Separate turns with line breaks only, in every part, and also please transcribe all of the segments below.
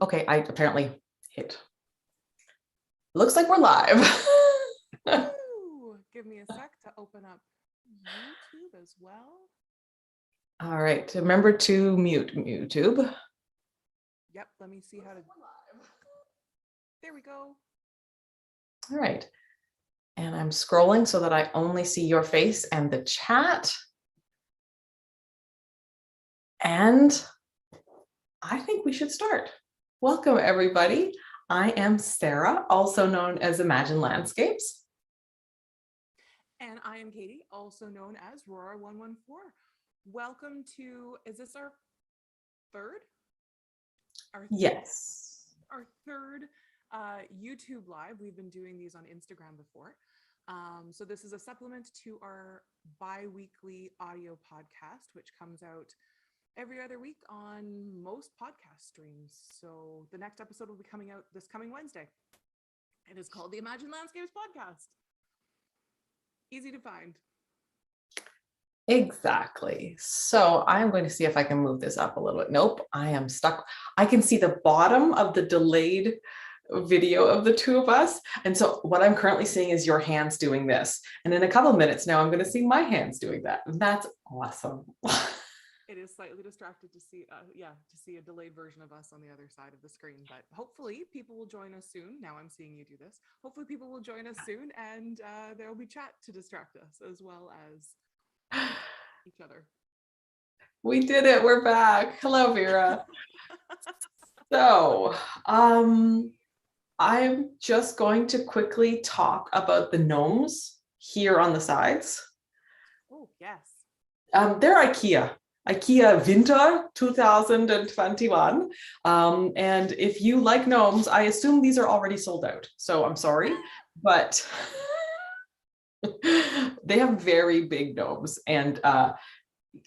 Okay, I apparently hit. Looks like we're live.
Ooh, give me a sec to open up YouTube as well.
All right, remember to mute YouTube.
Yep, let me see how to. There we go.
All right. And I'm scrolling so that I only see your face and the chat. And I think we should start. Welcome, everybody. I am Sarah, also known as Imagine Landscapes.
And I am Katie, also known as Roar114. Welcome to, is this our third?
Yes.
Our third YouTube live. We've been doing these on Instagram before. So this is a supplement to our bi-weekly audio podcast, which comes out every other week on most podcast streams. So the next episode will be coming out this coming Wednesday. It is called the Imagine Landscapes Podcast. Easy to find.
Exactly. So I'm going to see if I can move this up a little bit. Nope, I am stuck. I can see the bottom of the delayed video of the two of us. And so what I'm currently seeing is your hands doing this. And in a couple of minutes now, I'm going to see my hands doing that. And that's awesome.
It is slightly distracted to see, to see a delayed version of us on the other side of the screen. But hopefully people will join us soon. Now I'm seeing you do this. Hopefully people will join us soon, and there will be chat to distract us as well as each other.
We did it. We're back. Hello, Vera. So, I'm just going to quickly talk about the gnomes here on the sides.
Oh, yes.
They're IKEA Winter 2021. And if you like gnomes, I assume these are already sold out. So I'm sorry, but they have very big gnomes, and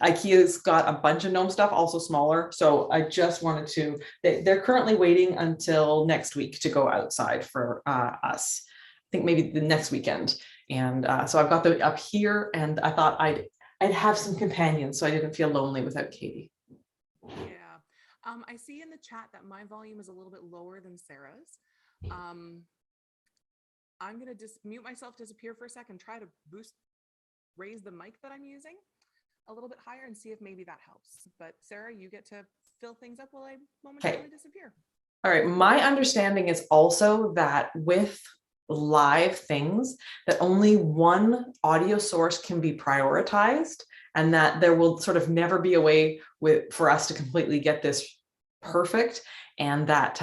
IKEA's got a bunch of gnome stuff, also smaller. So I just wanted to, they're currently waiting until next week to go outside for us. I think maybe the next weekend. And so I've got them up here, and I thought I'd have some companions so I didn't feel lonely without Katie.
Yeah. I see in the chat that my volume is a little bit lower than Sarah's. I'm going to just mute myself, disappear for a second, try to raise the mic that I'm using a little bit higher and see if maybe that helps. But Sarah, you get to fill things up while I momentarily disappear.
All right. My understanding is also that with live things, that only one audio source can be prioritized, and that there will sort of never be a way for us to completely get this perfect, and that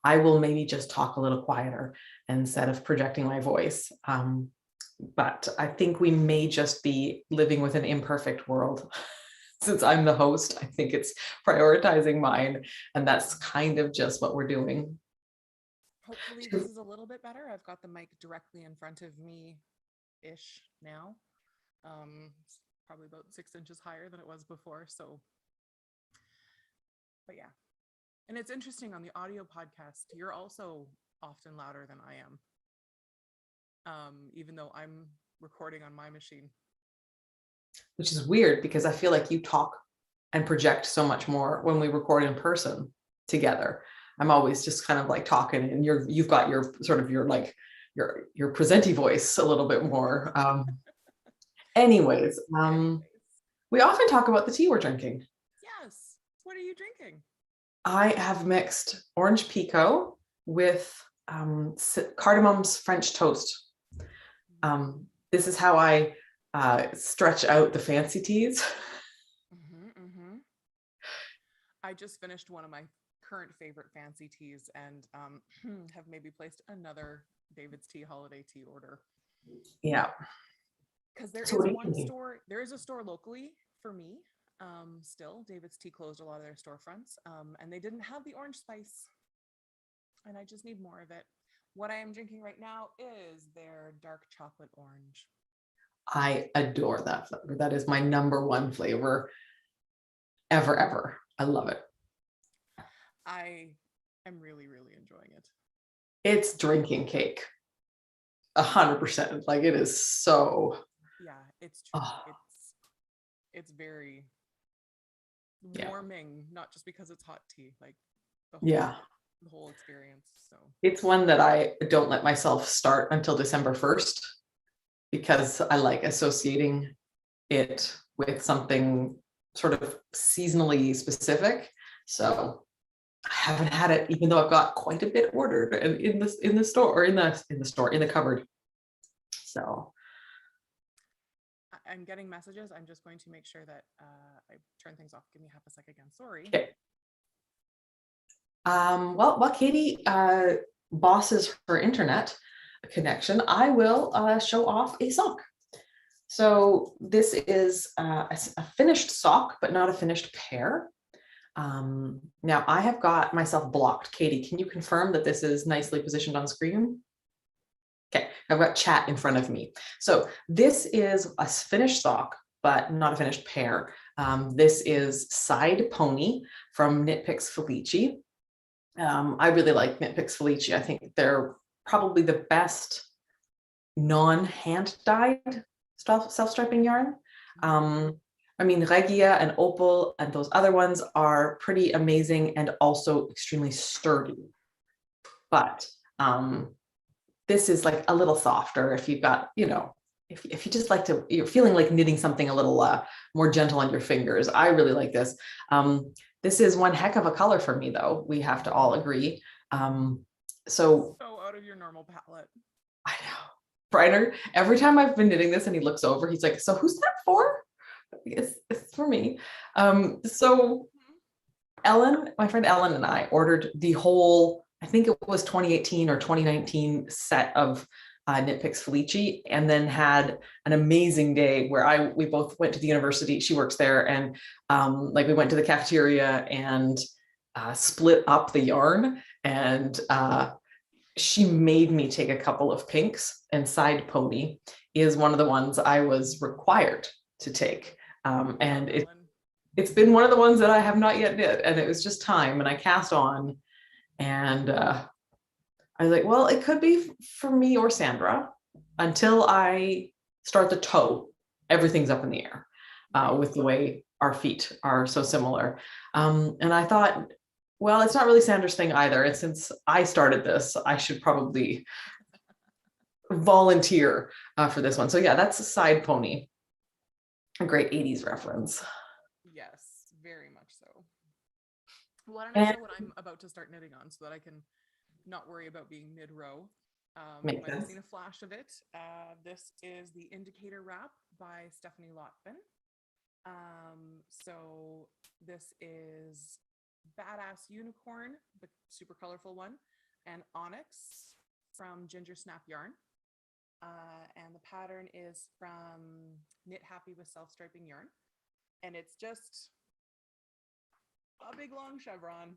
I will maybe just talk a little quieter instead of projecting my voice. But I think we may just be living with an imperfect world. Since I'm the host, I think it's prioritizing mine, and that's kind of just what we're doing.
Hopefully this is a little bit better. I've got the mic directly in front of me-ish now. It's probably about 6 inches higher than it was before. So, but yeah. And it's interesting, on the audio podcast, you're also often louder than I am. Even though I'm recording on my machine.
Which is weird, because I feel like you talk and project so much more when we record in person together. I'm always just kind of like talking, and you've got your sort of your presenty voice a little bit more. Anyways, we often talk about the tea we're drinking.
Yes. What are you drinking?
I have mixed orange pekoe with Cardamom's French toast. This is how I stretch out the fancy teas.
I just finished one of my current favorite fancy teas, and have maybe placed another David's Tea holiday tea order.
Yeah.
Because there is a store locally for me. Still, David's Tea closed a lot of their storefronts, and they didn't have the orange spice, and I just need more of it. What I am drinking right now is their dark chocolate orange.
I adore that flavor. That is my number one flavor ever. I love it.
I am really, really enjoying it.
It's drinking cake. 100%. Like, it is so.
Yeah, it's true. It's very warming, not just because it's hot tea. Like,
Yeah.
the whole experience. So
It's one that I don't let myself start until December 1st because I like associating it with something sort of seasonally specific. So I haven't had it, even though I've got quite a bit ordered and in the store or in the cupboard. So
I'm getting messages. I'm just going to make sure that I turn things off. Give me half a sec again. Sorry.
okay. Well, while Katie bosses her internet connection, I will show off a sock. So this is a finished sock, but not a finished pair. Now I have got myself blocked. Katie, can you confirm that this is nicely positioned on screen? Okay, I've got chat in front of me. So this is a finished sock, but not a finished pair. This is Side Pony from Knitpicks Felici. I really like Knitpicks Felici. I think they're probably the best non-hand dyed self-striping yarn. I mean, Regia and Opal and those other ones are pretty amazing and also extremely sturdy. But this is like a little softer if you've got, you know, if you just like to, you're feeling like knitting something a little more gentle on your fingers. I really like this. This is one heck of a color for me, though. We have to all agree. So
out of your normal palette.
I know. Brighter. Every time I've been knitting this and he looks over, he's like, so who's that for? It's for me. So Ellen, my friend Ellen and I ordered the whole, I think it was 2018 or 2019 set of Knitpicks Felici, and then had an amazing day where we both went to the university. She works there, and like we went to the cafeteria and split up the yarn, and she made me take a couple of pinks, and Side Pony is one of the ones I was required to take. And it's been one of the ones that I have not yet knit, and it was just time, and I cast on, and I was like, well, it could be for me or Sandra until I start the toe. Everything's up in the air with the way our feet are so similar. And I thought, well, it's not really Sandra's thing either. And since I started this, I should probably volunteer for this one. So yeah, that's a Side Pony. A great 80s reference.
Yes, very much so. Why don't I show what I'm about to start knitting on so that I can not worry about being mid-row. You might have seen a flash of it. This is the Indicator Wrap by Stephanie Lotfin. So this is Badass Unicorn, the super colorful one, and Onyx from GingerSnap Yarn. And the pattern is from Knit Happy with Self-Striping Yarn. And it's just a big long chevron.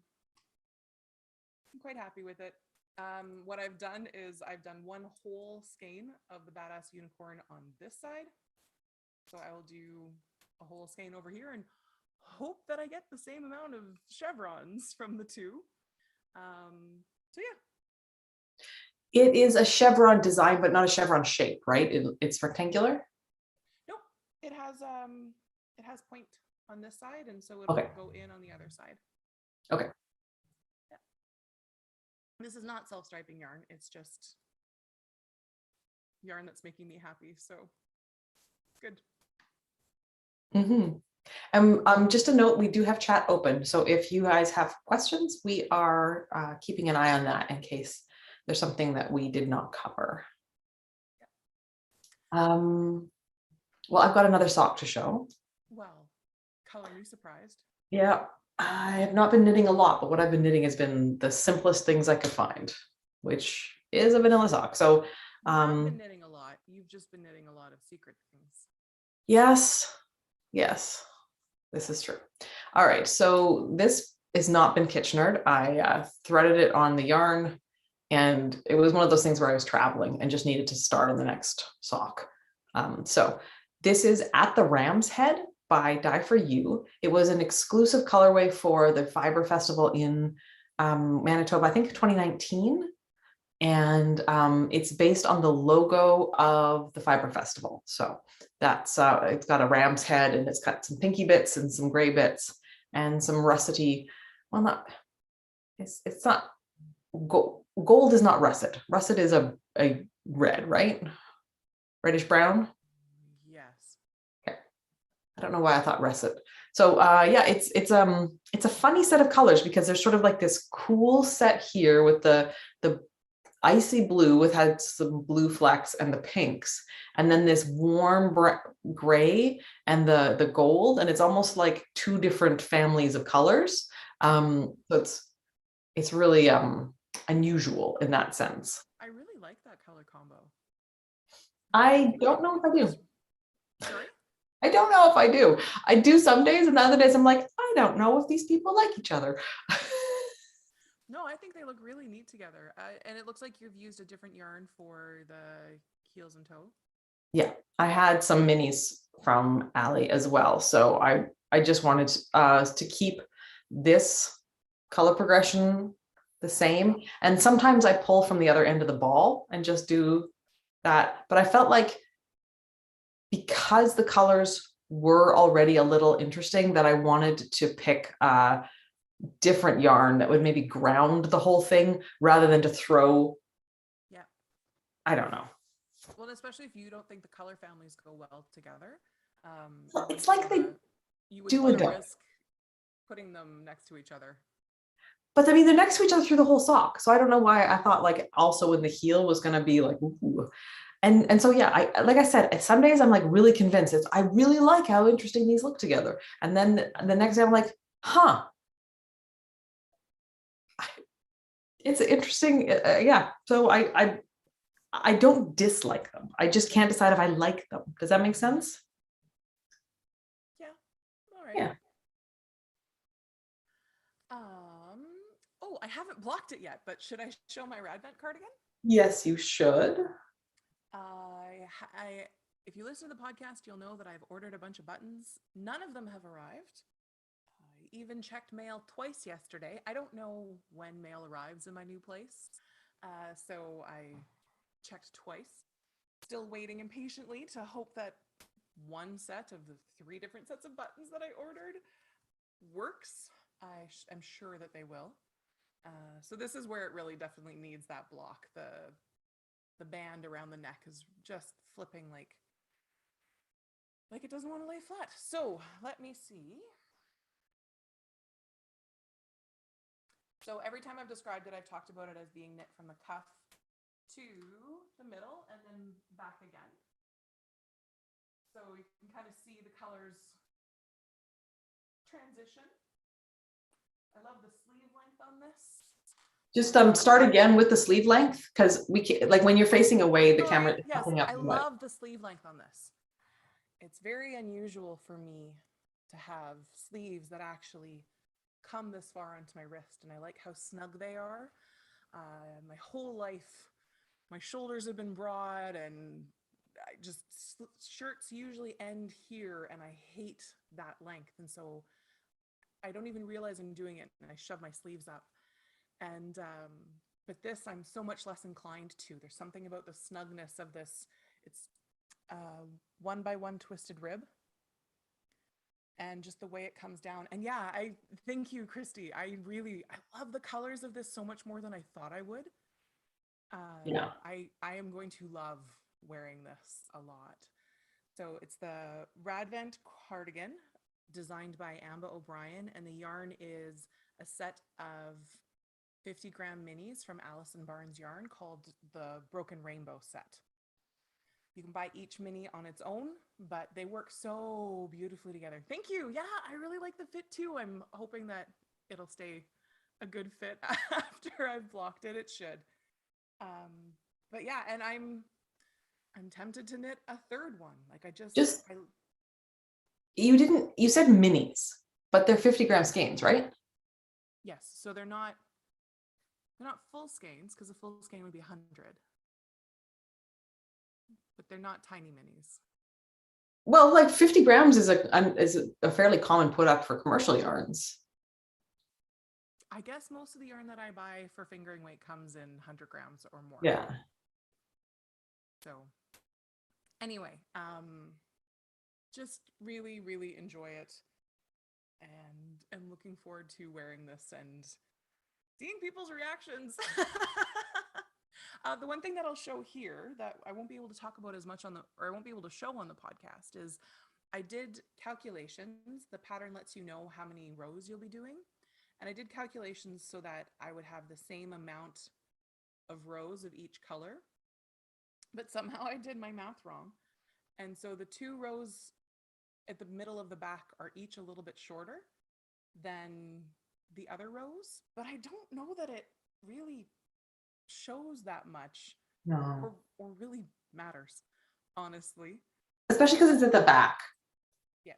I'm quite happy with it. What I've done is I've done one whole skein of the Badass Unicorn on this side. So I will do a whole skein over here and hope that I get the same amount of chevrons from the two. So yeah.
It is a chevron design, but not a chevron shape, right? It's rectangular?
Nope. It has point on this side, and so it'll go in on the other side.
Okay.
Yeah. This is not self-striping yarn. It's just yarn that's making me happy. So good.
Just a note, we do have chat open. So if you guys have questions, we are keeping an eye on that in case there's something that we did not cover. Well, I've got another sock to show.
Well, color me surprised.
Yeah, I have not been knitting a lot, but what I've been knitting has been the simplest things I could find, which is a vanilla sock. So
I've been knitting a lot. You've just been knitting a lot of secret things.
Yes, this is true. All right, so this has not been Kitchenered. I threaded it on the yarn, and it was one of those things where I was traveling and just needed to start on the next sock. So this is At the Ram's Head by Dye For You. It was an exclusive colorway for the Fiber Festival in Manitoba, I think 2019. And it's based on the logo of the Fiber Festival. So that's, it's got a ram's head, and it's got some pinky bits and some gray bits and some russety, well, not, it's not gold is not russet. Russet is a red, right? Reddish brown.
Yes.
Okay. I don't know why I thought russet. So yeah, it's a funny set of colors because there's sort of like this cool set here with the icy blue with had some blue flecks and the pinks, and then this warm gray and the gold, and it's almost like two different families of colors. So it's really unusual in that sense.
I really like that color combo.
I don't know if I do.
Sorry?
I don't know if I do. I do some days, and the other days I'm like, I don't know if these people like each other.
No, I think they look really neat together. And it looks like you've used a different yarn for the heels and toe.
Yeah, I had some minis from Ali as well. So I just wanted to keep this color progression the same. And sometimes I pull from the other end of the ball and just do that. But I felt like because the colors were already a little interesting, that I wanted to pick different yarn that would maybe ground the whole thing rather than to throw.
Yeah.
I don't know.
Well, especially if you don't think the color families go well together.
It's like they
you wouldn't
do
want
and
to
don't.
risk putting them next to each other.
But I mean, they're next to each other through the whole sock. So I don't know why I thought like also in the heel was going to be like, ooh. And so, yeah, like I said, some days I'm like really convinced I really like how interesting these look together. And then the next day I'm like, huh, it's interesting. Yeah. So I don't dislike them. I just can't decide if I like them. Does that make sense?
Yeah. All right.
Yeah.
Oh, I haven't blocked it yet, but should I show my Radvent cardigan?
Yes, you should.
If you listen to the podcast, you'll know that I've ordered a bunch of buttons. None of them have arrived. I even checked mail twice yesterday. I don't know when mail arrives in my new place, so I checked twice. Still waiting impatiently to hope that one set of the 3 different sets of buttons that I ordered works. I'm sure that they will. So this is where it really definitely needs that block. The band around the neck is just flipping like it doesn't want to lay flat. So let me see. So every time I've described it, I've talked about it as being knit from the cuff to the middle and then back again. So you can kind of see the colors transition. I love the sleeve length on this.
Just start again with the sleeve length, because we can, like when you're facing away, the camera is
yes,
popping up.
I love the sleeve length on this. It's very unusual for me to have sleeves that actually come this far onto my wrist, and I like how snug they are. My whole life, my shoulders have been broad, and shirts usually end here, and I hate that length, and so I don't even realize I'm doing it, and I shove my sleeves up. And but this I'm so much less inclined to. There's something about the snugness of this. It's 1x1 twisted rib, and just the way it comes down. And yeah, I thank you, Christy. I love the colors of this so much more than I thought I would.
Yeah.
I am going to love wearing this a lot. So it's the Radvent cardigan designed by Amba O'Brien, and the yarn is a set of 50-gram minis from Allison Barnes Yarn called the Broken Rainbow set. You can buy each mini on its own, but they work so beautifully together. Thank you. Yeah, I really like the fit too. I'm hoping that it'll stay a good fit after I've blocked it. It should. But yeah, and I'm tempted to knit a third one. Like
you said minis, but they're 50-gram skeins, right?
Yes. So they're not full skeins, because a full skein would be 100. But they're not tiny minis.
Well, like 50 grams is a fairly common put up for commercial yarns.
I guess most of the yarn that I buy for fingering weight comes in 100 grams or more.
Yeah.
So anyway, just really, really enjoy it, and am looking forward to wearing this and seeing people's reactions. The one thing that I'll show here that I won't be able to talk about as much I won't be able to show on the podcast is I did calculations. The pattern lets you know how many rows you'll be doing. And I did calculations so that I would have the same amount of rows of each color. But somehow I did my math wrong. And so the 2 rows at the middle of the back are each a little bit shorter than the other rows. But I don't know that it really shows that much
No.
or really matters, honestly.
Especially because it's at the back.
Yeah.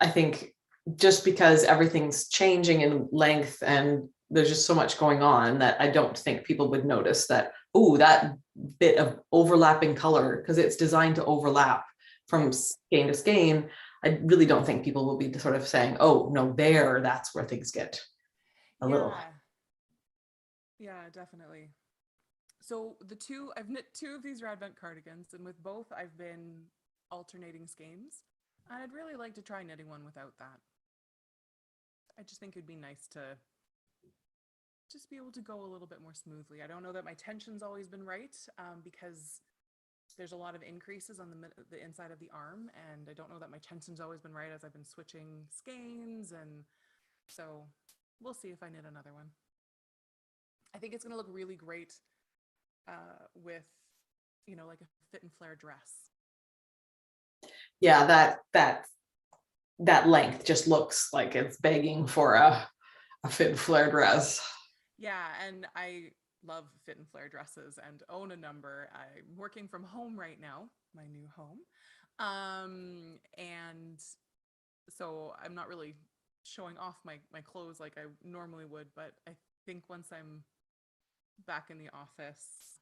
I think just because everything's changing in length and there's just so much going on that I don't think people would notice that, oh, that bit of overlapping color, because it's designed to overlap from skein to skein. I really don't think people will be sort of saying, oh, no, that's where things get a little.
Yeah, definitely. So I've knit 2 of these Radvent cardigans, and with both I've been alternating skeins. I'd really like to try knitting one without that. I just think it'd be nice to just be able to go a little bit more smoothly. I don't know that my tension's always been right, because there's a lot of increases on the inside of the arm, and I don't know that my tension's always been right as I've been switching skeins, and so we'll see if I knit another one. I think it's going to look really great with, like a fit and flare dress.
Yeah, that length just looks like it's begging for a fit and flare dress.
Yeah, and I love fit and flare dresses and own a number. I'm working from home right now, my new home. And so I'm not really showing off my clothes like I normally would, but I think once I'm back in the office,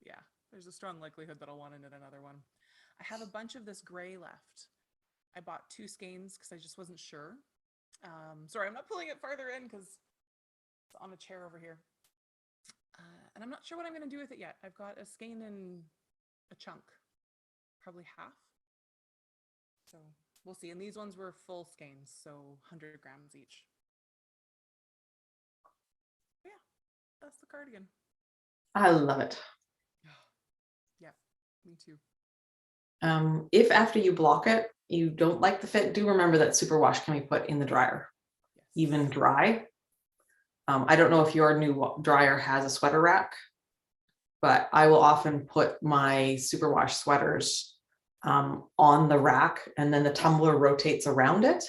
yeah, there's a strong likelihood that I'll want to knit another one. I have a bunch of this gray left. I bought 2 skeins because I just wasn't sure. Sorry, I'm not pulling it farther in because it's on a chair over here. And I'm not sure what I'm going to do with it yet. I've got a skein in a chunk, probably half. So we'll see. And these ones were full skeins, so 100 grams each. Yeah, that's the cardigan.
I love it.
Yeah, me too.
If after you block it, you don't like the fit, do remember that superwash can be put in the dryer, yes, even dry. I don't know if your new dryer has a sweater rack, but I will often put my superwash sweaters on the rack, and then the tumbler rotates around it.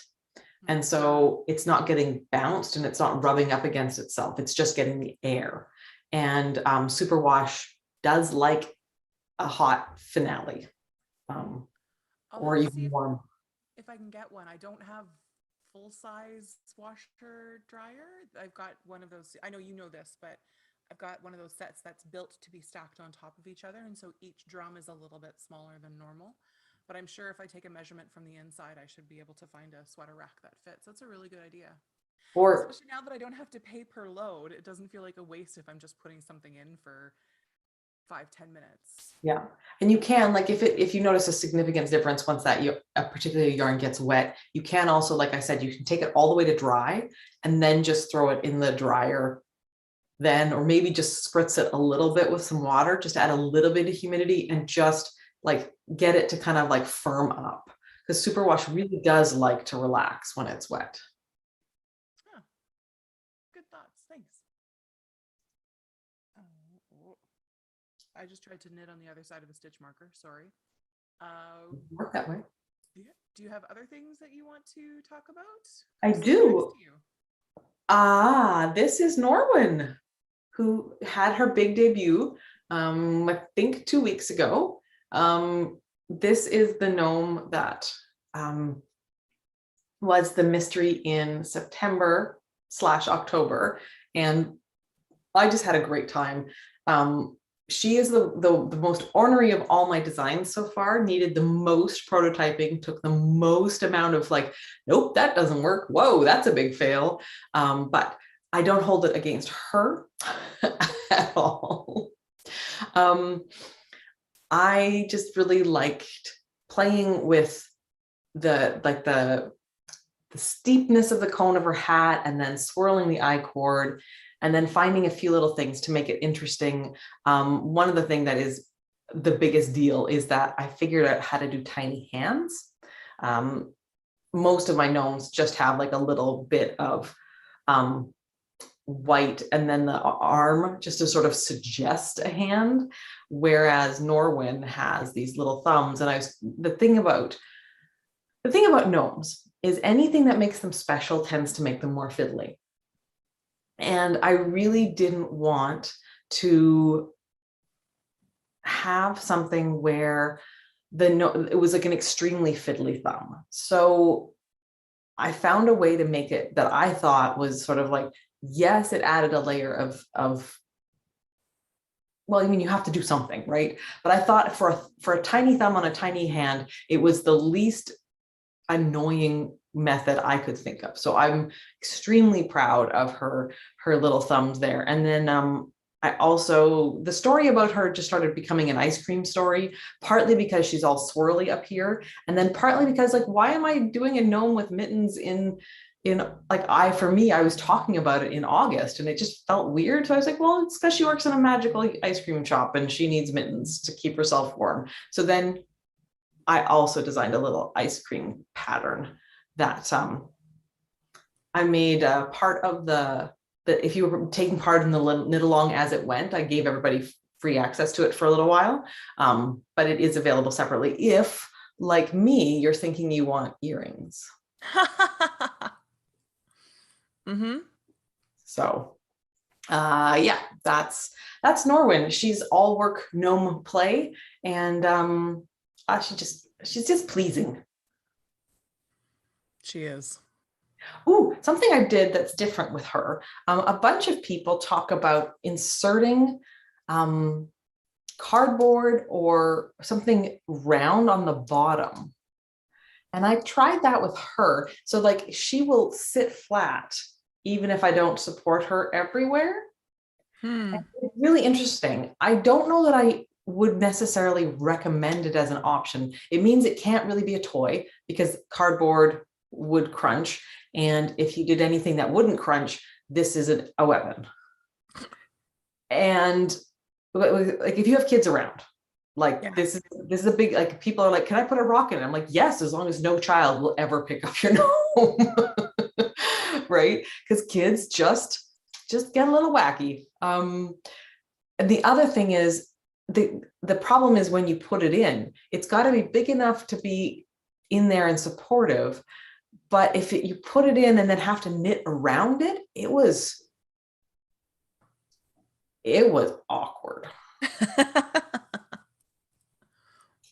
And so it's not getting bounced and it's not rubbing up against itself. It's just getting the air. And superwash does like a hot finale. Or even warm.
If I can get one. I don't have full-size washer dryer. I've got one of those. I know you know this, but I've got one of those sets that's built to be stacked on top of each other, and so each drum is a little bit smaller than normal. But I'm sure if I take a measurement from the inside, I should be able to find a sweater rack that fits. That's a really good idea. Or especially now that I don't have to pay per load, it doesn't feel like a waste if I'm just putting something in for 5-10 minutes.
Yeah, and you can, like, if you notice a significant difference once that a particular yarn gets wet, you can also, like I said, you can take it all the way to dry and then just throw it in the dryer then, or maybe just spritz it a little bit with some water, just add a little bit of humidity and just like get it to kind of like firm up, because superwash really does like to relax when it's wet.
Huh. Good thoughts, thanks. I just tried to knit on the other side of the stitch marker, sorry.
Work that way.
Do you have other things that you want to talk about?
I do. This is Norwin, who had her big debut, I think 2 weeks ago. This is the gnome that was the mystery in September/October, and I just had a great time. She is the most ornery of all my designs so far, needed the most prototyping, took the most amount of like, nope, that doesn't work. Whoa, that's a big fail. But I don't hold it against her at all. I just really liked playing with the steepness of the cone of her hat, and then swirling the eye cord, and then finding a few little things to make it interesting. One of the things that is the biggest deal is that I figured out how to do tiny hands. Most of my gnomes just have like a little bit of white and then the arm just to sort of suggest a hand, whereas Norwin has these little thumbs. And the thing about gnomes is anything that makes them special tends to make them more fiddly. And I really didn't want to have something where it was like an extremely fiddly thumb. So I found a way to make it that I thought was sort of like, yes, it added a layer of well, I mean, you have to do something, right? But I thought for a tiny thumb on a tiny hand, it was the least annoying method I could think of. So I'm extremely proud of her little thumbs there. And then the story about her just started becoming an ice cream story, partly because she's all swirly up here, and then partly because like, why am I doing a gnome with mittens for me, I was talking about it in August and it just felt weird. So I was like, well, it's because she works in a magical ice cream shop and she needs mittens to keep herself warm. So then I also designed a little ice cream pattern that I made part of if you were taking part in the knit along as it went, I gave everybody free access to it for a little while. But it is available separately if, like me, you're thinking you want earrings.
Mm-hmm.
So yeah, that's Norwin. She's all work, gnome play, and she's just pleasing.
She is.
Ooh, something I did that's different with her. A bunch of people talk about inserting cardboard or something round on the bottom. And I tried that with her. So like she will sit flat even if I don't support her everywhere. It's really interesting. I don't know that I would necessarily recommend it as an option. It means it can't really be a toy because cardboard would crunch. And if you did anything that wouldn't crunch, this isn't a weapon. And like if you have kids around, like yeah. This is a big, like people are like, can I put a rock in it? I'm like, yes, as long as no child will ever pick up your gnome. Right? Because kids just get a little wacky. And the other thing is the problem is when you put it in, it's got to be big enough to be in there and supportive. But if you put it in and then have to knit around it, it was awkward.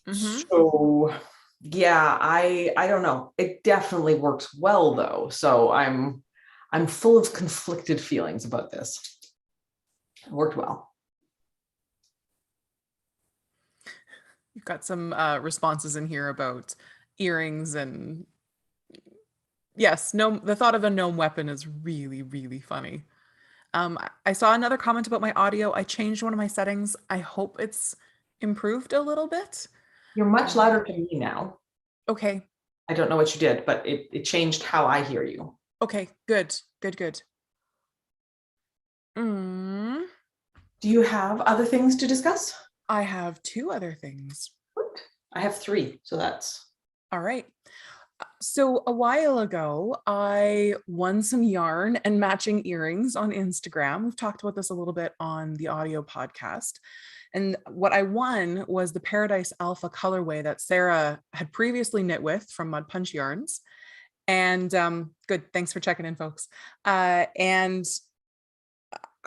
Mm-hmm. So yeah, I don't know. It definitely works well though. So I'm full of conflicted feelings about this. It worked well.
You've got some responses in here about earrings and yes, the thought of a gnome weapon is really, really funny. I saw another comment about my audio. I changed one of my settings. I hope it's improved a little bit.
You're much louder to me now.
Okay.
I don't know what you did, but it changed how I hear you.
Okay, good.
Do you have other things to discuss?
I have 2 other things.
I have 3, so that's...
All right. So a while ago, I won some yarn and matching earrings on Instagram. We've talked about this a little bit on the audio podcast. And what I won was the Paradise Alpha colorway that Sarah had previously knit with from Mud Punch Yarns. And good, thanks for checking in, folks. And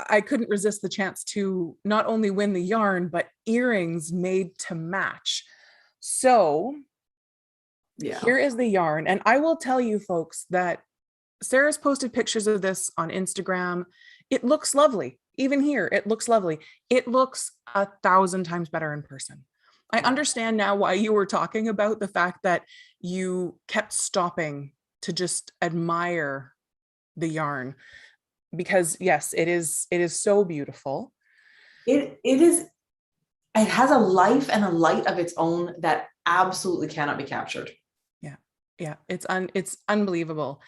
I couldn't resist the chance to not only win the yarn, but earrings made to match. So yeah, here is the yarn. And I will tell you folks that Sarah's posted pictures of this on Instagram. It looks lovely. Even here, it looks lovely. It looks 1,000 times better in person. I understand now why you were talking about the fact that you kept stopping to just admire the yarn, because yes, it is so beautiful.
It has a life and a light of its own that absolutely cannot be captured.
Yeah. Yeah, it's unbelievable.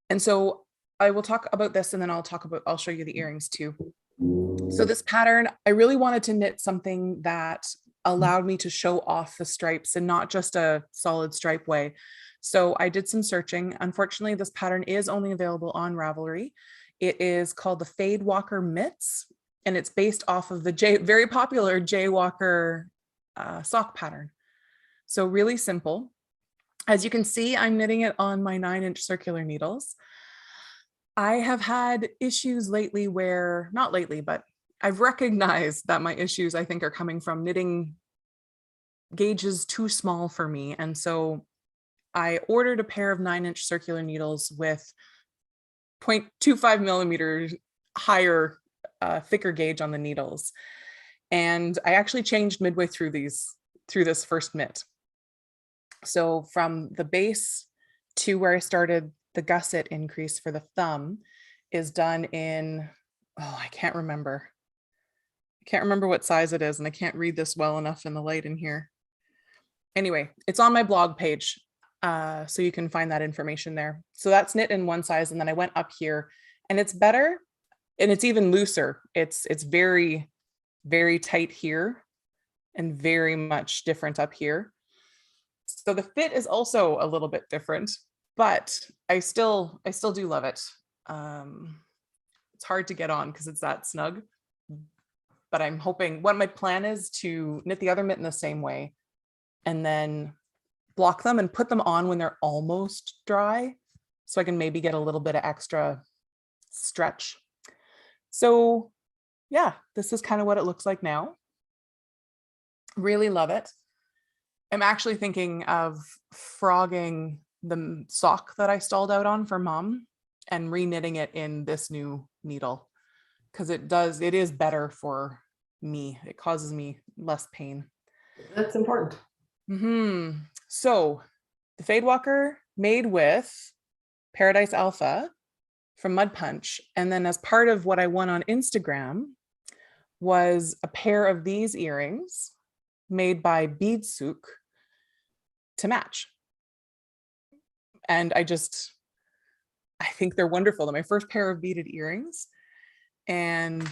And so I will talk about this, and then I'll show you the earrings too. So this pattern, I really wanted to knit something that allowed me to show off the stripes and not just a solid stripe way. So I did some searching. Unfortunately, this pattern is only available on Ravelry. It is called the Fade Walker Mitts, and it's based off of the very popular Jay Walker sock pattern. So really simple. As you can see, I'm knitting it on my 9-inch circular needles. I have had issues lately where, not lately, but I've recognized that my issues, I think, are coming from knitting gauges too small for me. And so I ordered a pair of 9-inch circular needles with 0.25 millimeters higher, thicker gauge on the needles. And I actually changed midway through this first mitt. So from the base to where I started, the gusset increase for the thumb is done in, oh, I can't remember. I can't remember what size it is, and I can't read this well enough in the light in here. Anyway, it's on my blog page, so you can find that information there. So that's knit in one size, and then I went up here, and it's better, and it's even looser. It's very, very tight here, and very much different up here. So the fit is also a little bit different, but I still do love it. It's hard to get on because it's that snug, but I'm hoping, what my plan is to knit the other mitt in the same way and then block them and put them on when they're almost dry, so I can maybe get a little bit of extra stretch. So yeah, this is kind of what it looks like now. Really love it. I'm actually thinking of frogging the sock that I stalled out on for mom and reknitting it in this new needle, because it is better for me. It causes me less pain.
That's important.
So the Fade Walker made with Paradise Alpha from Mud Punch. And then as part of what I won on Instagram was a pair of these earrings made by Beadsuk to match. And I think they're wonderful. They're my first pair of beaded earrings, and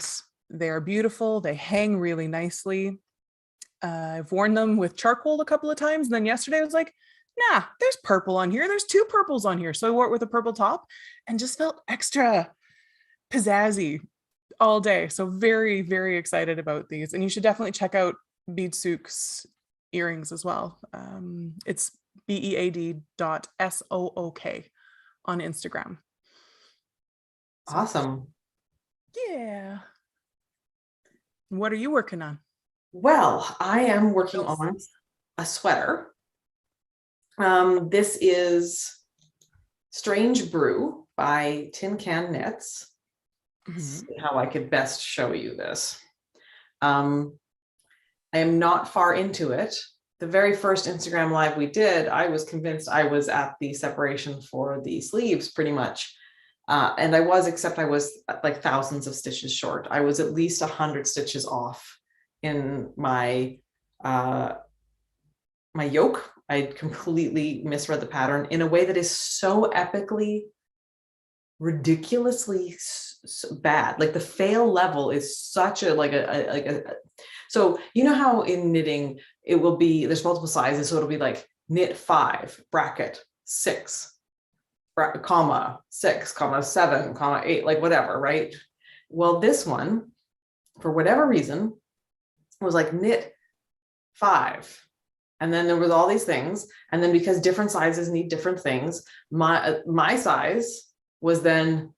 they're beautiful. They hang really nicely. I've worn them with charcoal a couple of times. And then yesterday I was like, nah, there's purple on here. There's 2 purples on here. So I wore it with a purple top and just felt extra pizzazzy all day. So very, very excited about these. And you should definitely check out Beadsuk's earrings as well. It's bead.sook on Instagram.
Awesome.
Yeah. What are you working on?
Well, I am working on a sweater. This is Strange Brew by Tin Can Knits. See how I could best show you this. I am not far into it. The very first Instagram live we did, I was convinced I was at the separation for the sleeves pretty much. And I was, except I was like thousands of stitches short. I was at least 100 stitches off in my my yoke. I completely misread the pattern in a way that is so epically, ridiculously bad. Like the fail level is such a so you know how in knitting it will be, there's multiple sizes, so it'll be like knit 5 bracket 6 comma 6 comma 7 comma 8, like whatever, right? Well, this one, for whatever reason, was like knit 5, and then there was all these things, and then because different sizes need different things, my size was then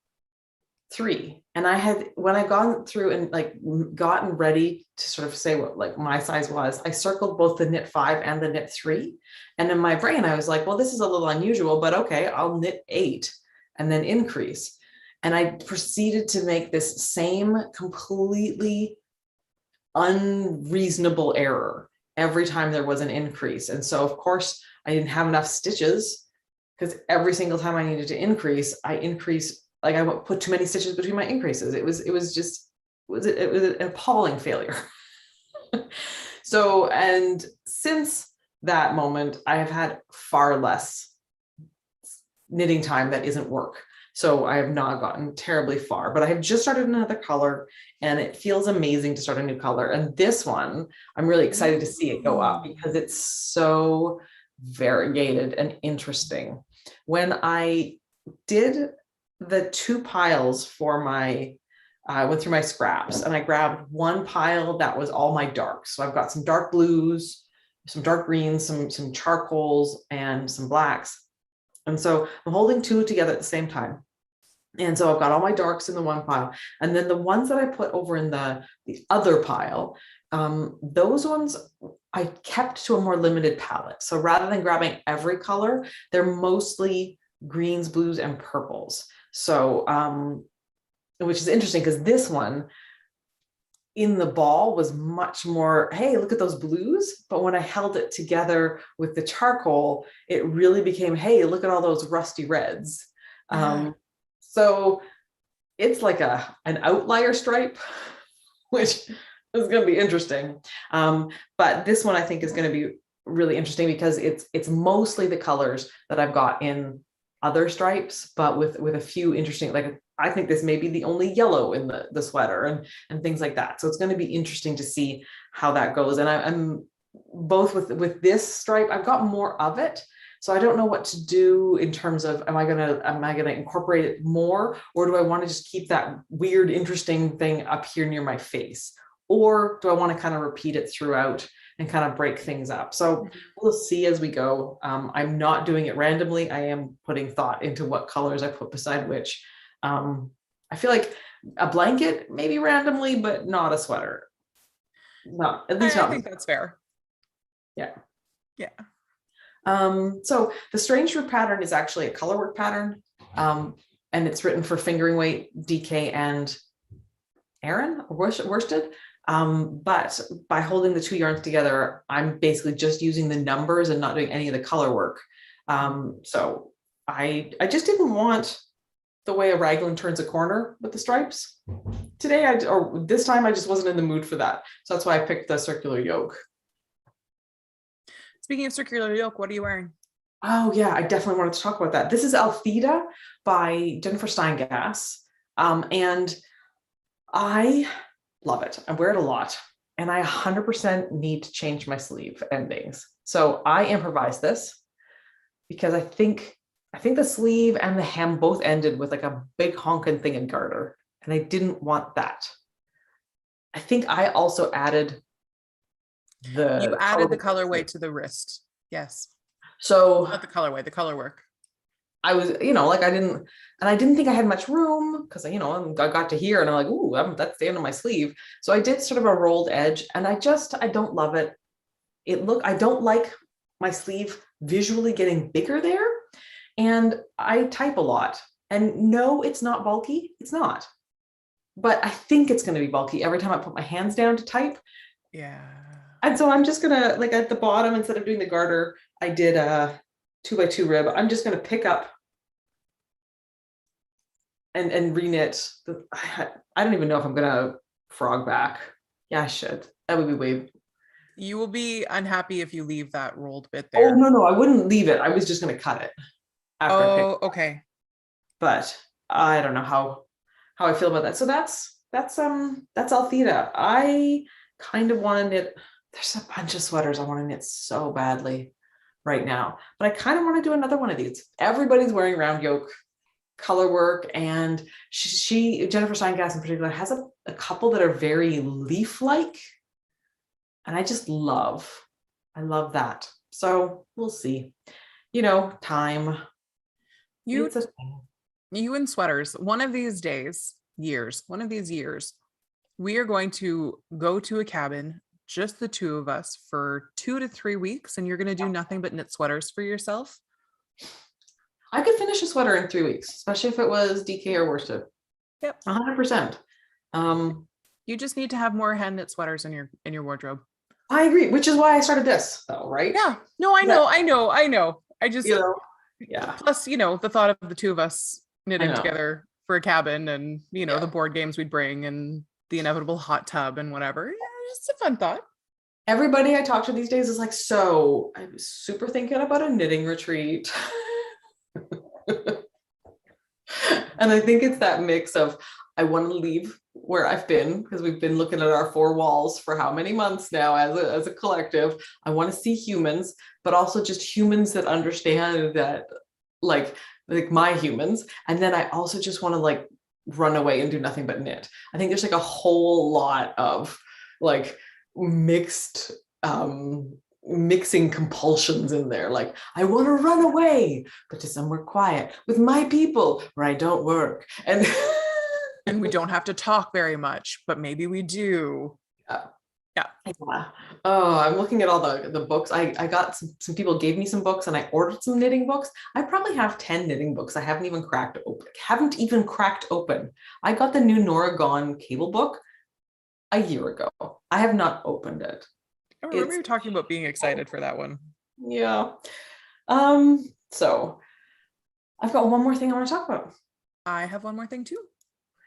3. And I had, when I gone through and like gotten ready to sort of say what like my size was, I circled both the knit 5 and the knit 3. And in my brain, I was like, well, this is a little unusual, but okay, I'll knit 8 and then increase. And I proceeded to make this same completely unreasonable error every time there was an increase. And so of course I didn't have enough stitches, because every single time I needed to increase, I increase, like I put too many stitches between my increases. It was an appalling failure. So, and since that moment, I have had far less knitting time that isn't work. So I have not gotten terribly far, but I have just started another color and it feels amazing to start a new color. And this one, I'm really excited to see it go up because it's so variegated and interesting. When I did the 2 piles for my, I went through my scraps and I grabbed one pile that was all my darks. So I've got some dark blues, some dark greens, some charcoals, and some blacks. And so I'm holding 2 together at the same time. And so I've got all my darks in the one pile. And then the ones that I put over in the other pile, those ones I kept to a more limited palette. So rather than grabbing every color, they're mostly greens, blues, and purples. So, which is interesting because this one in the ball was much more, hey, look at those blues. But when I held it together with the charcoal, it really became, hey, look at all those rusty reds. So it's like an outlier stripe, which is going to be interesting. But this one I think is going to be really interesting because it's mostly the colors that I've got in other stripes, but with a few interesting, like I think this may be the only yellow in the sweater and things like that. So it's going to be interesting to see how that goes. And I'm both with this stripe, I've got more of it. So I don't know what to do in terms of, am I gonna incorporate it more, or do I want to just keep that weird, interesting thing up here near my face? Or do I want to kind of repeat it throughout and kind of break things up? So we'll see as we go. I'm not doing it randomly. I am putting thought into what colors I put beside which. I feel like a blanket, maybe randomly, but not a sweater. No, at least not.
I think that's fair.
Yeah.
Yeah.
So the Strange Root pattern is actually a colorwork pattern, and it's written for fingering weight, DK, and Aaron or worsted. But by holding the 2 yarns together, I'm basically just using the numbers and not doing any of the color work. So I just didn't want the way a raglan turns a corner with the stripes. This time I just wasn't in the mood for that. So that's why I picked the circular yoke.
Speaking of circular yoke, what are you wearing?
Oh yeah, I definitely wanted to talk about that. This is Altheda by Jennifer Steingass. And I love it. I wear it a lot. And I 100% need to change my sleeve endings. So I improvised this because I think the sleeve and the hem both ended with like a big honking thing in garter. And I didn't want that. I think I also added
you added the colorway to the wrist. Yes.
So
not the colorway, the color work.
I was, like I didn't think I had much room because, I got to here and I'm like, ooh, that's the end of my sleeve. So I did sort of a rolled edge and I don't love it. I don't like my sleeve visually getting bigger there. And I type a lot and no, it's not bulky. It's not, but I think it's going to be bulky every time I put my hands down to type.
Yeah.
And so I'm just gonna, like at the bottom, instead of doing the garter, I did a 2x2 rib. I'm just gonna pick up and reknit. I don't even know if I'm gonna frog back. Yeah, I should. That would be way.
You will be unhappy if you leave that rolled bit there.
Oh no, I wouldn't leave it. I was just gonna cut it.
After okay.
But I don't know how I feel about that. So that's Altheda. I kind of want to knit. There's a bunch of sweaters I want to knit so badly right now, but I kind of want to do another one of these. Everybody's wearing round yoke color work, and Jennifer Steingass in particular has a couple that are very leaf-like, and I love that. So we'll see. Time.
You in sweaters. One of these years, we are going to go to a cabin, just the 2 of us, for 2 to 3 weeks, and you're going to do nothing but knit sweaters for yourself.
I could finish a sweater in 3 weeks, especially if it was DK or worsted.
Yep,
100%.
You just need to have more hand knit sweaters in your wardrobe.
I agree, which is why I started this, though, right?
Yeah. No, I know. I just,
yeah.
Plus, the thought of the 2 of us knitting together for a cabin, and the board games we'd bring, and the inevitable hot tub and whatever. Yeah, it's a fun thought.
Everybody I talk to these days is like, so I'm super thinking about a knitting retreat. And I think it's that mix of, I want to leave where I've been, because we've been looking at our four walls for how many months now as a collective. I want to see humans, but also just humans that understand that, like my humans. And then I also just want to like run away and do nothing but knit. I think there's like a whole lot of like mixed mixing compulsions in there. Like, I want to run away, but to somewhere quiet with my people where I don't work. And
And we don't have to talk very much, but maybe we do.
yeah.
Yeah.
Oh, I'm looking at all the books. I got some people gave me some books, and I ordered some knitting books. I probably have 10 knitting books I haven't even cracked open. I got the new Norwin cable book a year ago. I have not opened it.
I remember you talking about being excited for that one.
Yeah. So I've got one more thing I want to talk about.
I have one more thing too.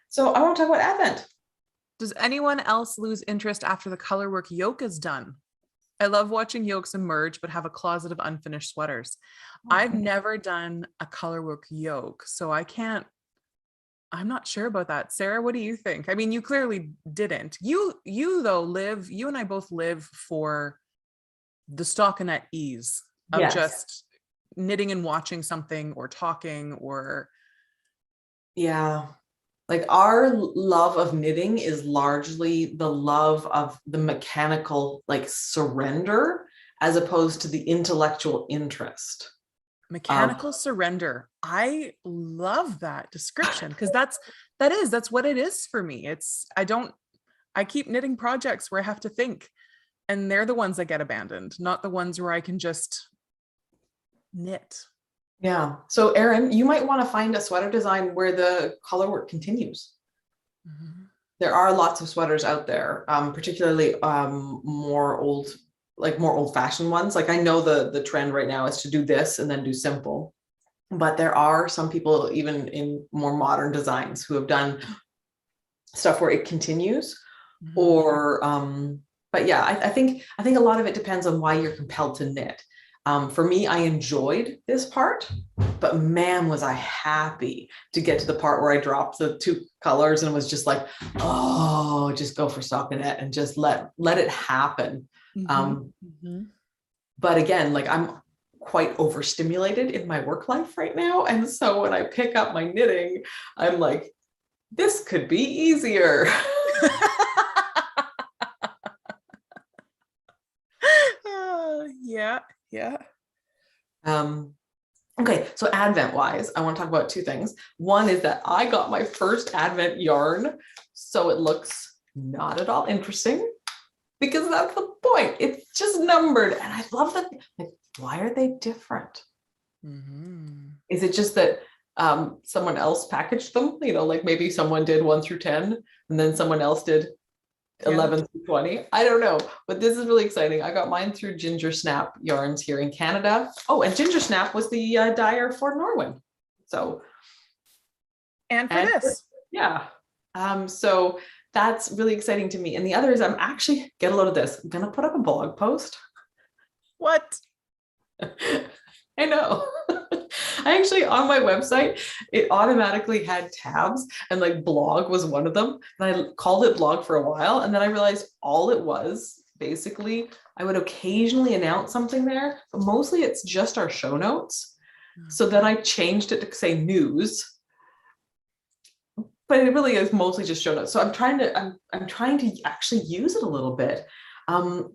So I want to talk about Advent.
Does anyone else lose interest after the Colorwork yoke is done? I love watching yokes emerge, but have a closet of unfinished sweaters. I've never done a Colorwork yoke, so I'm not sure about that. Sarah, what do you think? I mean, you clearly didn't. You and I both live for the stockinette ease of just knitting and watching something or talking or.
Yeah. Like, our love of knitting is largely the love of the mechanical, like, surrender, as opposed to the intellectual interest.
Mechanical surrender. I love that description, because that's what it is for me. I keep knitting projects where I have to think, and they're the ones that get abandoned, not the ones where I can just knit.
Yeah. So Erin, you might want to find a sweater design where the color work continues. Mm-hmm. There are lots of sweaters out there, particularly more old-fashioned ones. Like, I know the trend right now is to do this and then do simple, but there are some people even in more modern designs who have done stuff where it continues. Mm-hmm. Or but yeah, I think a lot of it depends on why you're compelled to knit. For me, I enjoyed this part, but man, was I happy to get to the part where I dropped the two colors and was just like, oh, just go for stockinette and just let it happen. Mm-hmm. But again, like, I'm quite overstimulated in my work life right now. And so when I pick up my knitting, I'm like, this could be easier.
Yeah.
Okay, so Advent wise, I want to talk about two things. One is that I got my first Advent yarn, so it looks not at all interesting, because that's the point. It's just numbered, and I love that. Like, why are they different? Mm-hmm. Is it just that someone else packaged them? You know, like maybe someone did 1 through 10, and then someone else did 11 through 20. I don't know, but this is really exciting. I got mine through GingerSnap Yarns here in Canada. Oh, and GingerSnap was the dyer for Norwin. So,
and this.
Yeah. So that's really exciting to me. And the other is, I'm actually, get a load of this, I'm gonna put up a blog post.
What?
I know. I actually, on my website, it automatically had tabs, and like blog was one of them. And I called it blog for a while. And then I realized all it was, basically, I would occasionally announce something there, but mostly it's just our show notes. So then I changed it to say news, but it really is mostly just show notes. So I'm trying to actually use it a little bit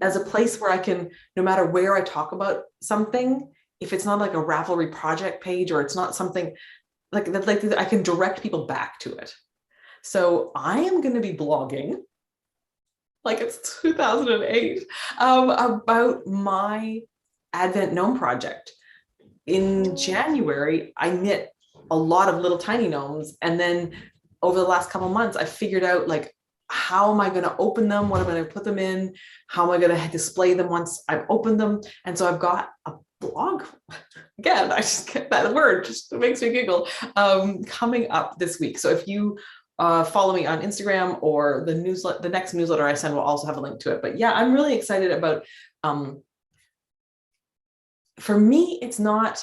as a place where I can, no matter where I talk about something, if it's not like a Ravelry project page, or it's not something like that, like I can direct people back to it. So I am going to be blogging, like it's 2008, about my Advent Gnome project. In January, I knit a lot of little tiny gnomes, and then over the last couple of months, I figured out, like, how am I going to open them? What am I going to put them in? How am I going to display them once I've opened them? And so I've got a blog, again, I just get that word, just makes me giggle, coming up this week. So if you follow me on Instagram, or the next newsletter I send will also have a link to it. But yeah, I'm really excited about, for me, it's not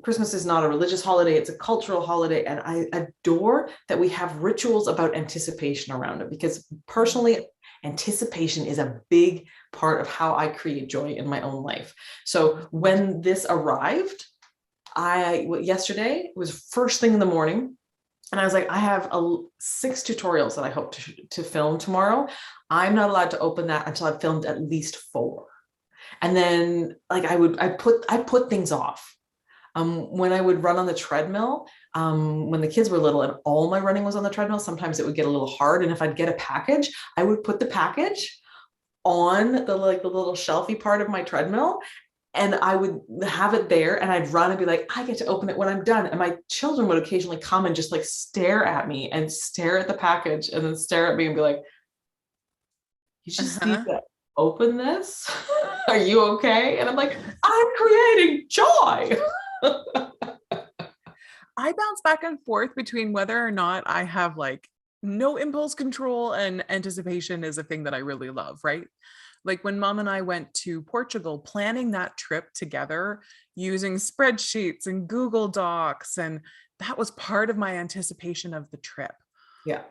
Christmas is not a religious holiday, it's a cultural holiday. And I adore that we have rituals about anticipation around it, because personally, anticipation is a big part of how I create joy in my own life. So when this arrived, yesterday was first thing in the morning, and I was like, I have 6 tutorials that I hope to film tomorrow. I'm not allowed to open that until I've filmed at least 4. And then like I put things off. When I would run on the treadmill, when the kids were little and all my running was on the treadmill, sometimes it would get a little hard. And if I'd get a package, I would put the package on the little shelfy part of my treadmill, and I would have it there, and I'd run and be like, I get to open it when I'm done. And my children would occasionally come and just like stare at me and stare at the package and then stare at me and be like, you just need to open this. Are you okay? And I'm like, I'm creating joy.
I bounce back and forth between whether or not I have like no impulse control and anticipation is a thing that I really love, right? Like when Mom and I went to Portugal, planning that trip together using spreadsheets and Google Docs, and that was part of my anticipation of the trip.
Yeah.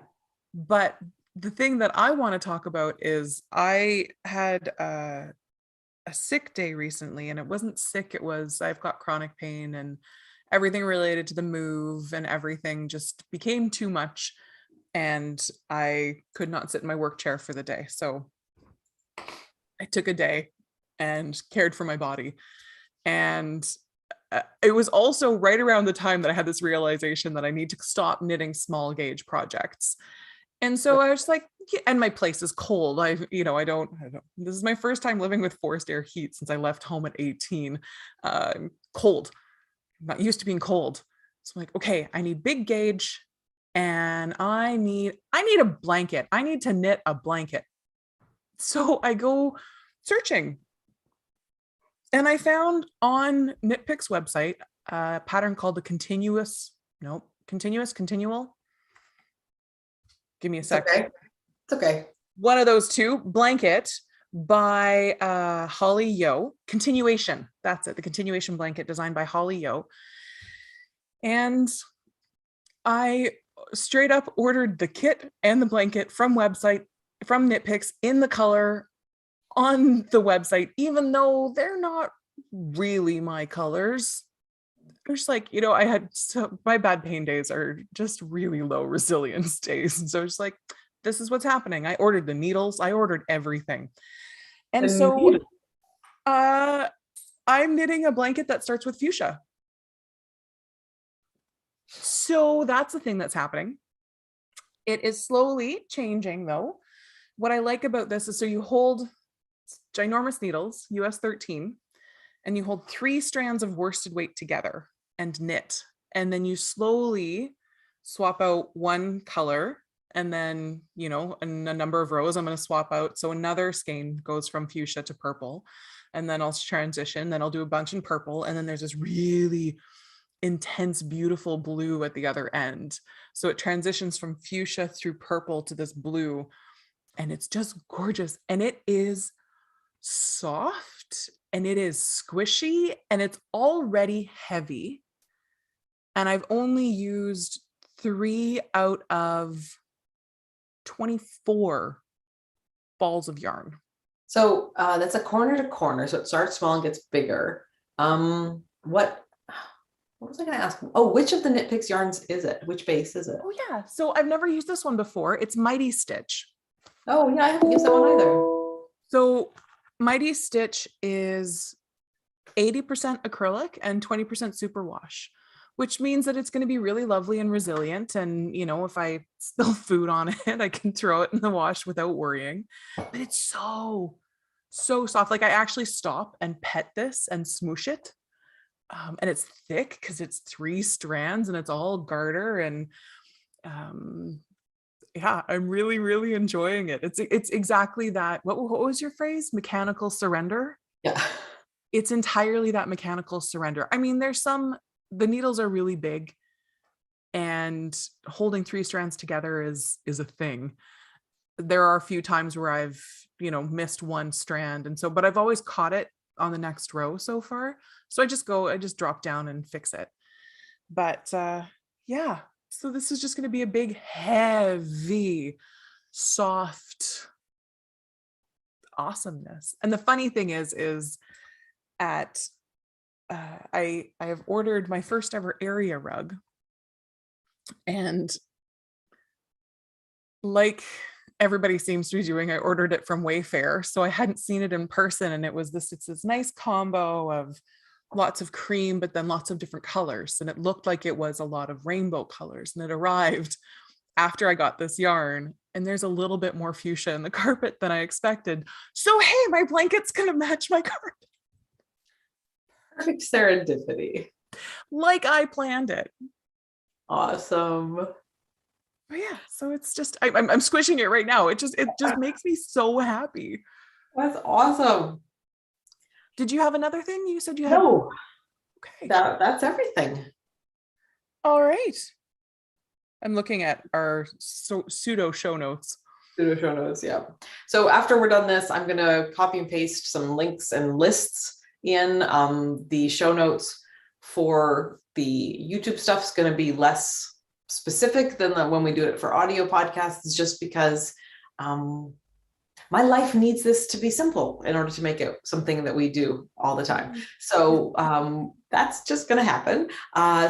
But the thing that I want to talk about is I had a sick day recently, and it wasn't sick, it was I've got chronic pain, and everything related to the move and everything just became too much, and I could not sit in my work chair for the day. So I took a day and cared for my body. And it was also right around the time that I had this realization that I need to stop knitting small gauge projects. And so I was like, yeah, and my place is cold. I don't, this is my first time living with forced air heat since I left home at 18. Cold. I'm not used to being cold. So I'm like, okay, I need big gauge, and I need a blanket. I need to knit a blanket. So I go searching, and I found on Knitpic's website a pattern called the continual. Give me a sec.
It's okay.
One of those two, blanket by Holly Yo. Continuation. That's it. The continuation blanket designed by Holly Yo. And I straight up ordered the kit and the blanket from Knitpic's in the color on the website, even though they're not really my colors. They're just like, my bad pain days are just really low resilience days. And so it's like, this is what's happening. I ordered the needles, I ordered everything. And so I'm knitting a blanket that starts with fuchsia. So that's the thing that's happening. It is slowly changing though. What I like about this is, so you hold ginormous needles, US 13, and you hold 3 strands of worsted weight together and knit. And then you slowly swap out one color, and then, in a number of rows, I'm going to swap out. So another skein goes from fuchsia to purple, and then I'll transition, then I'll do a bunch in purple. And then there's this really intense, beautiful blue at the other end. So it transitions from fuchsia through purple to this blue, and it's just gorgeous. And it is soft, and it is squishy, and it's already heavy. And I've only used 3 out of 24 balls of yarn.
So that's a corner to corner. So it starts small and gets bigger. What was I going to ask? Oh, which of the Knitpic's yarns is it? Which base is it?
Oh yeah. So I've never used this one before. It's Mighty Stitch.
Oh yeah, I haven't used that one either.
So Mighty Stitch is 80% acrylic and 20% superwash, which means that it's going to be really lovely and resilient. And, if I spill food on it, I can throw it in the wash without worrying. But it's so soft. Like I actually stop and pet this and smoosh it. And it's thick because it's 3 strands and it's all garter. And yeah, I'm really, really enjoying it. It's exactly that. What was your phrase? Mechanical surrender?
Yeah.
It's entirely that mechanical surrender. I mean, the needles are really big, and holding 3 strands together is a thing. There are a few times where I've, missed one strand. And so, but I've always caught it on the next row so far. So I just drop down and fix it. But yeah, so this is just going to be a big, heavy, soft awesomeness. And the funny thing is at I have ordered my first ever area rug, and like everybody seems to be doing, I ordered it from Wayfair, so I hadn't seen it in person, and it's this nice combo of lots of cream but then lots of different colors, and it looked like it was a lot of rainbow colors, and it arrived after I got this yarn, and there's a little bit more fuchsia in the carpet than I expected. So hey, my blanket's gonna match my carpet.
Perfect serendipity.
Like I planned it.
Awesome.
But yeah, so it's just I'm squishing it right now. It just makes me so happy.
That's awesome.
Did you have another thing? You said you had.
No.
Okay.
That's everything.
All right. I'm looking at our pseudo show notes.
Pseudo show notes, yeah. So after we're done this, I'm gonna copy and paste some links and lists in the show notes. For the YouTube stuff is going to be less specific than when we do it for audio podcasts, just because my life needs this to be simple in order to make it something that we do all the time. So that's just going to happen.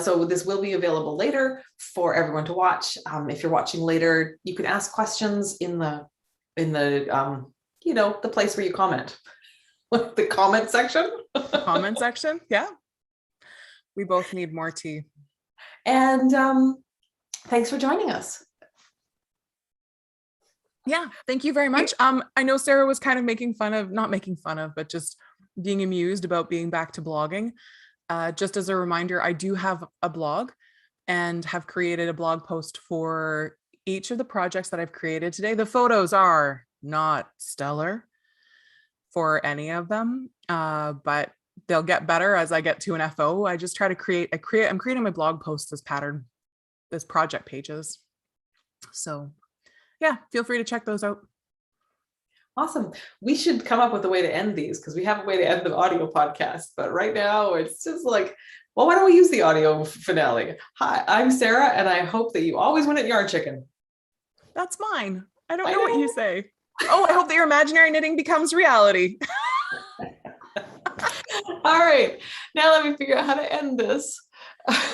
So this will be available later for everyone to watch. If you're watching later, you can ask questions in the the place where you comment. The comment section.
Comment section, yeah. We both need more tea.
And thanks for joining us.
Yeah, thank you very much. I know Sarah was kind of not making fun of, but just being amused about being back to blogging. Just as a reminder, I do have a blog and have created a blog post for each of the projects that I've created today. The photos are not stellar for any of them, but they'll get better as I get to an FO. I just try to I'm creating my blog posts as project pages. So yeah, feel free to check those out.
Awesome. We should come up with a way to end these, because we have a way to end the audio podcast, but right now it's just like, well, why don't we use the audio finale? Hi, I'm Sarah, and I hope that you always win at Yarn Chicken.
That's mine. I don't know what you say. Oh, I hope that your imaginary knitting becomes reality.
All right, now let me figure out how to end this.